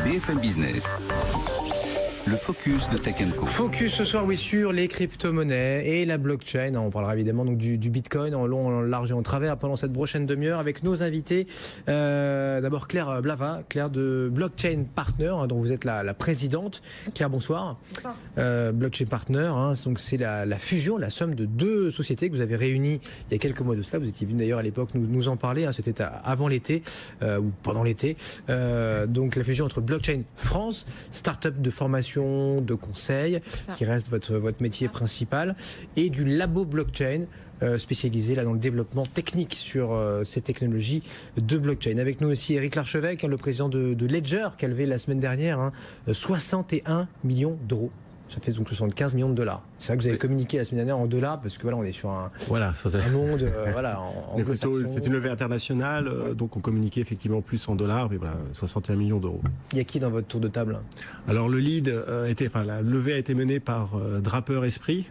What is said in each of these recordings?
BFM Business. Le focus de Tech & Co. Focus ce soir, oui, sur les crypto-monnaies et la blockchain. On parlera évidemment donc du Bitcoin en long, en large et en travers pendant cette prochaine demi-heure avec nos invités. D'abord Claire Blava, Claire de Blockchain Partner, dont vous êtes la présidente. Claire, bonsoir. Bonsoir. Blockchain Partner, donc c'est la fusion, la somme de deux sociétés que vous avez réunies il y a quelques mois de cela. Vous étiez venu d'ailleurs à l'époque nous en parler, c'était avant l'été ou pendant l'été. Donc la fusion entre Blockchain France, start-up de formation, de conseil, qui reste votre métier principal, et du labo blockchain spécialisé là dans le développement technique sur ces technologies de blockchain. Avec nous aussi Éric Larchevêque, le président de Ledger, qui a levé la semaine dernière 61 millions d'euros. Ça fait donc 75 millions de dollars. C'est vrai que vous avez communiqué la semaine dernière en dollars parce que voilà, on est sur un monde c'est une levée internationale, donc on communiquait effectivement plus en dollars, mais voilà, 61 millions d'euros. Il y a qui dans votre tour de table? Alors la levée a été menée par Draper Esprit,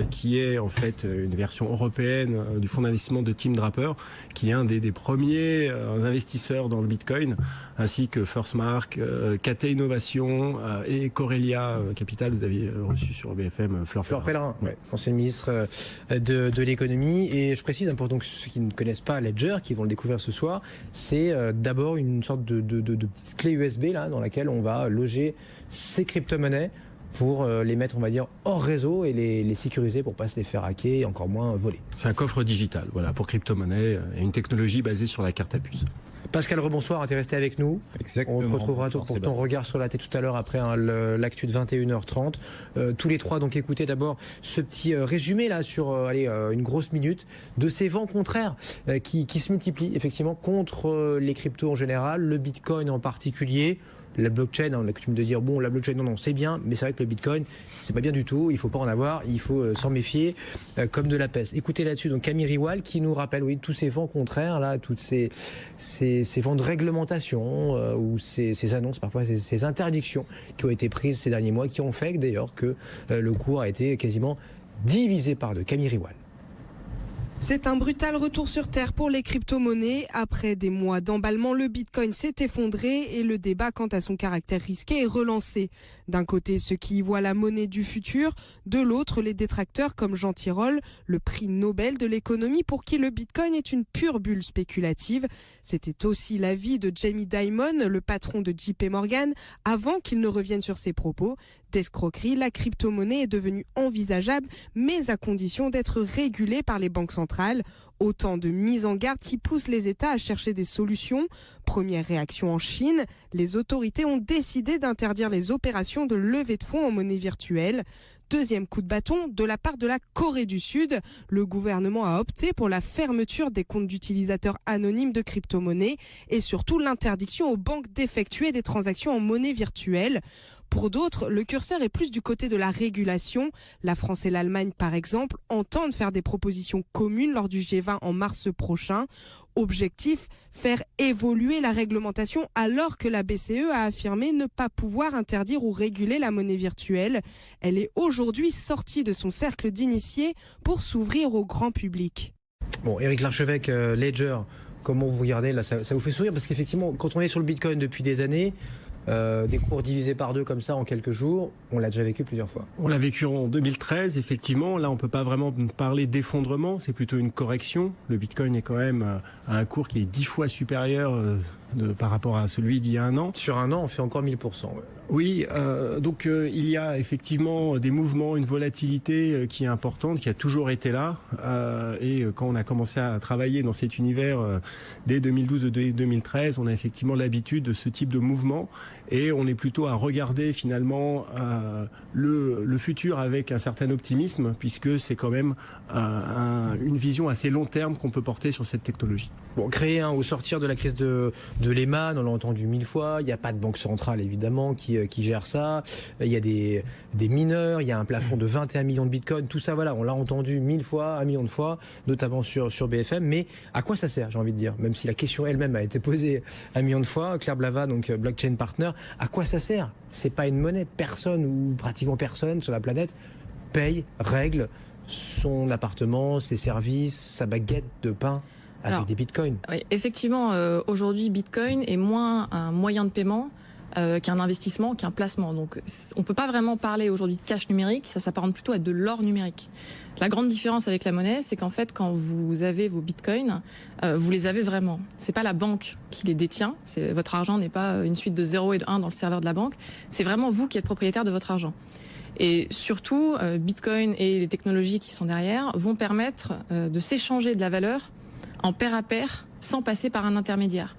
qui est en fait une version européenne du fonds d'investissement de Team Draper, qui est un des premiers investisseurs dans le Bitcoin, ainsi que First Mark, KT Innovation et Corelia Capital. Vous aviez reçu sur BFM Fleur Pellerin, ancien ministre de l'économie. Et je précise, pour donc ceux qui ne connaissent pas Ledger, qui vont le découvrir ce soir, c'est d'abord une sorte de petite clé USB là, dans laquelle on va loger ces crypto-monnaies pour les mettre, on va dire, hors réseau et les sécuriser pour pas se les faire hacker et encore moins voler. C'est un coffre digital, voilà, pour crypto-monnaie et une technologie basée sur la carte à puce. Pascal Rebonsoir, tu es resté avec nous. Exactement. On te retrouvera pour ton regard sur la tête tout à l'heure après l'actu de 21h30. Tous les trois, donc écoutez d'abord ce petit résumé là sur une grosse minute de ces vents contraires qui se multiplient effectivement contre les cryptos en général, le Bitcoin en particulier. La blockchain, on a coutume de dire bon, la blockchain non c'est bien, mais c'est vrai que le Bitcoin c'est pas bien du tout, il faut pas en avoir, il faut s'en méfier comme de la peste. Écoutez là-dessus donc Camille Riwal qui nous rappelle tous ces vents contraires là, toutes ces vents de réglementation ou ces annonces, parfois ces interdictions qui ont été prises ces derniers mois, qui ont fait d'ailleurs que le cours a été quasiment divisé par deux. Camille Riwal. C'est un brutal retour sur terre pour les crypto-monnaies. Après des mois d'emballement, le Bitcoin s'est effondré et le débat quant à son caractère risqué est relancé. D'un côté, ceux qui y voient la monnaie du futur, de l'autre, les détracteurs comme Jean Tirole, le prix Nobel de l'économie pour qui le Bitcoin est une pure bulle spéculative. C'était aussi l'avis de Jamie Dimon, le patron de JP Morgan, avant qu'il ne revienne sur ses propos. D'escroquerie, la crypto-monnaie est devenue envisageable, mais à condition d'être régulée par les banques centrales. Autant de mises en garde qui poussent les États à chercher des solutions. Première réaction en Chine, les autorités ont décidé d'interdire les opérations de levée de fonds en monnaie virtuelle. Deuxième coup de bâton de la part de la Corée du Sud. Le gouvernement a opté pour la fermeture des comptes d'utilisateurs anonymes de crypto-monnaies et surtout l'interdiction aux banques d'effectuer des transactions en monnaie virtuelle. Pour d'autres, le curseur est plus du côté de la régulation. La France et l'Allemagne, par exemple, entendent faire des propositions communes lors du G20 en mars prochain. Objectif, faire évoluer la réglementation alors que la BCE a affirmé ne pas pouvoir interdire ou réguler la monnaie virtuelle. Elle est aujourd'hui sortie de son cercle d'initiés pour s'ouvrir au grand public. Bon, Éric Larchevêque, Ledger, comment vous regardez là, ça vous fait sourire parce qu'effectivement, quand on est sur le Bitcoin depuis des années, des cours divisés par deux comme ça en quelques jours, on l'a déjà vécu plusieurs fois. On l'a vécu en 2013, effectivement. Là, on ne peut pas vraiment parler d'effondrement, c'est plutôt une correction. Le Bitcoin est quand même à un cours qui est 10 fois supérieur par rapport à celui d'il y a un an. Sur un an, on fait encore 1000%. Ouais. Oui, donc il y a effectivement des mouvements, une volatilité qui est importante, qui a toujours été là. Et quand on a commencé à travailler dans cet univers dès 2012 et 2013, on a effectivement l'habitude de ce type de mouvement. Et on est plutôt à regarder finalement le futur avec un certain optimisme, puisque c'est quand même une vision assez long terme qu'on peut porter sur cette technologie. Bon, créer au sortir de la crise de Lehman, on l'a entendu 1000 fois, il n'y a pas de banque centrale évidemment qui gère ça, il y a des mineurs, il y a un plafond de 21 millions de bitcoins, tout ça voilà, on l'a entendu 1000 fois, 1 million de fois, notamment sur BFM, mais à quoi ça sert, j'ai envie de dire, même si la question elle-même a été posée 1 million de fois. Claire Blava, donc Blockchain Partner, à quoi ça sert? C'est pas une monnaie, personne ou pratiquement personne sur la planète paye, règle son appartement, ses services, sa baguette de pain avec des bitcoins. Oui, effectivement, aujourd'hui, Bitcoin est moins un moyen de paiement qu'un investissement, qu'un placement. Donc on ne peut pas vraiment parler aujourd'hui de cash numérique, ça s'apparente plutôt à de l'or numérique. La grande différence avec la monnaie, c'est qu'en fait, quand vous avez vos bitcoins, vous les avez vraiment. C'est pas la banque qui les détient. Votre argent n'est pas une suite de 0 et de 1 dans le serveur de la banque. C'est vraiment vous qui êtes propriétaire de votre argent. Et surtout, Bitcoin et les technologies qui sont derrière vont permettre de s'échanger de la valeur en pair à pair sans passer par un intermédiaire.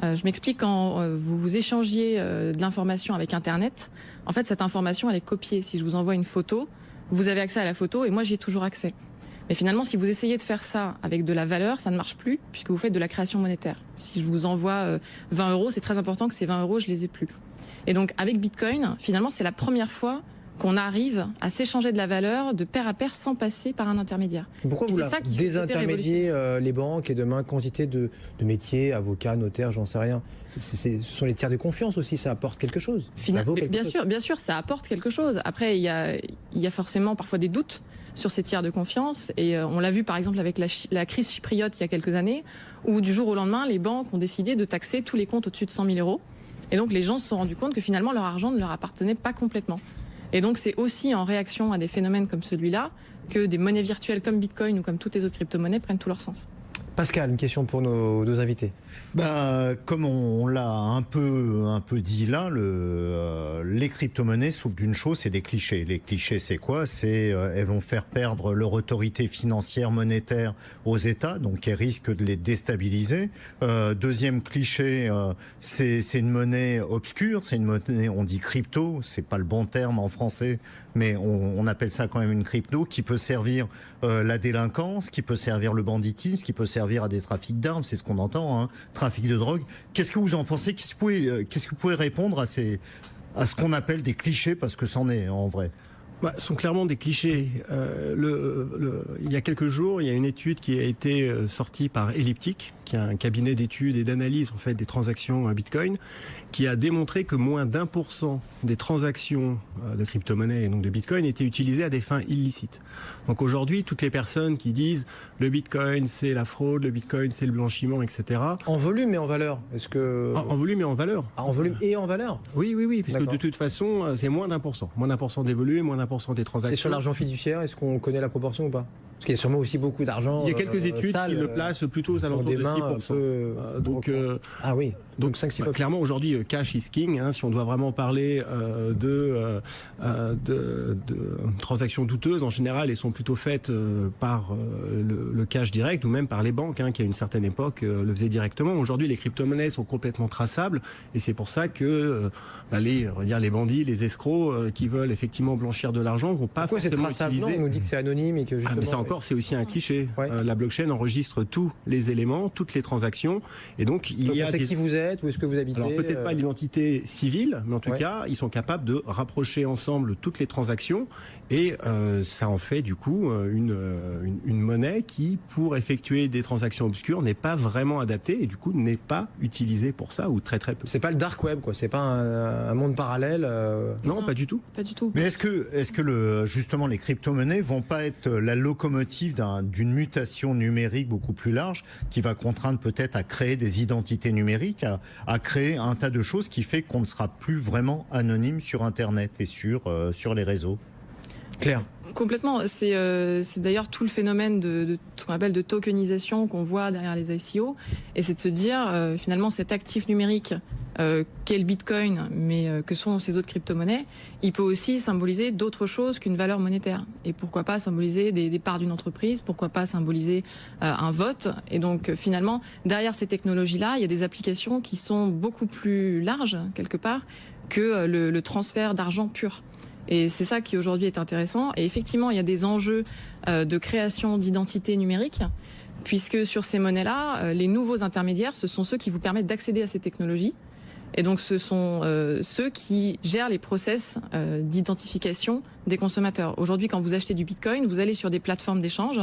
Je m'explique, quand vous échangiez de l'information avec Internet, en fait, cette information, elle est copiée. Si je vous envoie une photo, vous avez accès à la photo et moi, j'y ai toujours accès. Mais finalement, si vous essayez de faire ça avec de la valeur, ça ne marche plus puisque vous faites de la création monétaire. Si je vous envoie 20 €, c'est très important que ces 20 €, je les ai plus. Et donc, avec Bitcoin, finalement, c'est la première fois qu'on arrive à s'échanger de la valeur de pair à pair sans passer par un intermédiaire. Pourquoi et vous désintermédiez les banques et demain quantité de métiers, avocats, notaires, j'en sais rien. Ce sont les tiers de confiance aussi, ça apporte quelque chose. Bien sûr, ça apporte quelque chose. Après, il y a forcément parfois des doutes sur ces tiers de confiance. Et on l'a vu par exemple avec la crise chypriote il y a quelques années, où du jour au lendemain, les banques ont décidé de taxer tous les comptes au-dessus de 100 000 €. Et donc les gens se sont rendus compte que finalement leur argent ne leur appartenait pas complètement. Et donc c'est aussi en réaction à des phénomènes comme celui-là que des monnaies virtuelles comme Bitcoin ou comme toutes les autres crypto-monnaies prennent tout leur sens. Pascal, une question pour nos deux invités. Comme on l'a un peu dit là, les crypto-monnaies souffrent d'une chose, c'est des clichés. Les clichés, c'est quoi? Elles vont faire perdre leur autorité financière monétaire aux États, donc elles risquent de les déstabiliser. Deuxième cliché, c'est une monnaie obscure, c'est une monnaie, on dit crypto, c'est pas le bon terme en français, mais on appelle ça quand même une crypto, qui peut servir la délinquance, qui peut servir le banditisme, qui peut servir à des trafics d'armes, c'est ce qu'on entend, hein, trafic de drogue. Qu'est-ce que vous en pensez? Qu'est-ce que vous pouvez répondre à ce qu'on appelle des clichés, parce que c'en est en vrai? Ce sont clairement des clichés. Il y a quelques jours, il y a une étude qui a été sortie par Elliptic, qui est un cabinet d'études et d'analyse en fait des transactions Bitcoin, qui a démontré que moins d'1% des transactions de crypto-monnaies et donc de Bitcoin étaient utilisées à des fins illicites. Donc aujourd'hui, toutes les personnes qui disent le Bitcoin c'est la fraude, le Bitcoin c'est le blanchiment, etc. En volume et en valeur, est-ce que en volume et en valeur. En volume et en valeur. Oui, parce que de toute façon, c'est moins d'1%, des volumes, moins d'1% des transactions. Et sur l'argent fiduciaire, est-ce qu'on connaît la proportion ou pas? Parce qu'il y a sûrement aussi beaucoup d'argent. Il y a quelques études sale, qui le placent plutôt aux alentours de 6%. Ah oui. Donc 5-6 fois. Clairement aujourd'hui, cash is king. Hein, si on doit vraiment parler de transactions douteuses, en général, elles sont plutôt faites par le cash direct ou même par les banques, qui à une certaine époque le faisaient directement. Aujourd'hui, les crypto-monnaies sont complètement traçables et c'est pour ça que les bandits, les escrocs qui veulent effectivement blanchir de l'argent vont pas forcément utiliser. On nous dit que c'est anonyme et que justement. Mais ça encore, c'est aussi un cliché. Ouais. La blockchain enregistre tous les éléments, toutes les transactions, et donc il y a qui vous êtes, où est-ce que vous habitez. Alors peut-être pas l'identité civile, mais en tout cas, ils sont capables de rapprocher ensemble toutes les transactions, et ça en fait du coup une monnaie qui, pour effectuer des transactions obscures, n'est pas vraiment adaptée et du coup n'est pas utilisée pour ça, ou très très peu. C'est pas le dark web, quoi. C'est pas un monde parallèle. Non, pas du tout. Pas du tout. Mais est-ce que justement les crypto-monnaies vont pas être la locomotive d'une mutation numérique beaucoup plus large, qui va contraindre peut-être à créer des identités numériques, à créer un tas de choses qui fait qu'on ne sera plus vraiment anonyme sur Internet et sur les réseaux? Claire. Complètement. C'est d'ailleurs tout le phénomène de ce qu'on appelle de tokenisation qu'on voit derrière les ICO. Et c'est de se dire, finalement, cet actif numérique qu'est le Bitcoin, mais que sont ces autres crypto-monnaies, il peut aussi symboliser d'autres choses qu'une valeur monétaire. Et pourquoi pas symboliser des parts d'une entreprise, pourquoi pas symboliser un vote. Et donc, finalement, derrière ces technologies-là, il y a des applications qui sont beaucoup plus larges, quelque part, que le transfert d'argent pur. Et c'est ça qui aujourd'hui est intéressant. Et effectivement, il y a des enjeux de création d'identité numérique, puisque sur ces monnaies-là, les nouveaux intermédiaires, ce sont ceux qui vous permettent d'accéder à ces technologies. Et donc ce sont ceux qui gèrent les process d'identification des consommateurs. Aujourd'hui, quand vous achetez du Bitcoin, vous allez sur des plateformes d'échange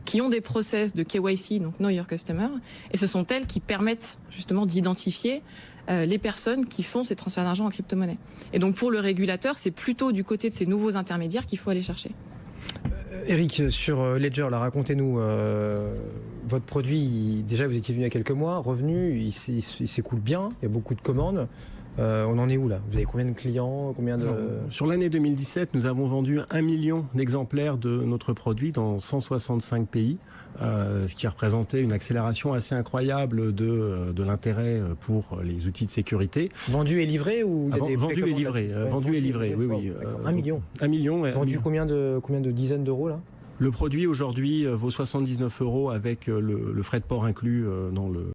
qui ont des process de KYC, donc Know Your Customer, et ce sont elles qui permettent justement d'identifier les personnes qui font ces transferts d'argent en crypto-monnaie. Et donc pour le régulateur, c'est plutôt du côté de ces nouveaux intermédiaires qu'il faut aller chercher. Eric, sur Ledger, là, racontez-nous, votre produit, déjà vous étiez venu il y a quelques mois, revenu, il s'écoule bien, il y a beaucoup de commandes. On en est où là? Vous avez combien de clients? Alors, sur l'année 2017, nous avons vendu 1 million d'exemplaires de notre produit dans 165 pays, ce qui représentait une accélération assez incroyable de l'intérêt pour les outils de sécurité. Vendu et livré ou il y a des Vendu et précommandes livré, là-dessus? vendu et livré, oui, oui. 1 million. 1 million. Vendu combien de dizaines d'euros là? Le produit aujourd'hui vaut 79 € avec le frais de port inclus dans le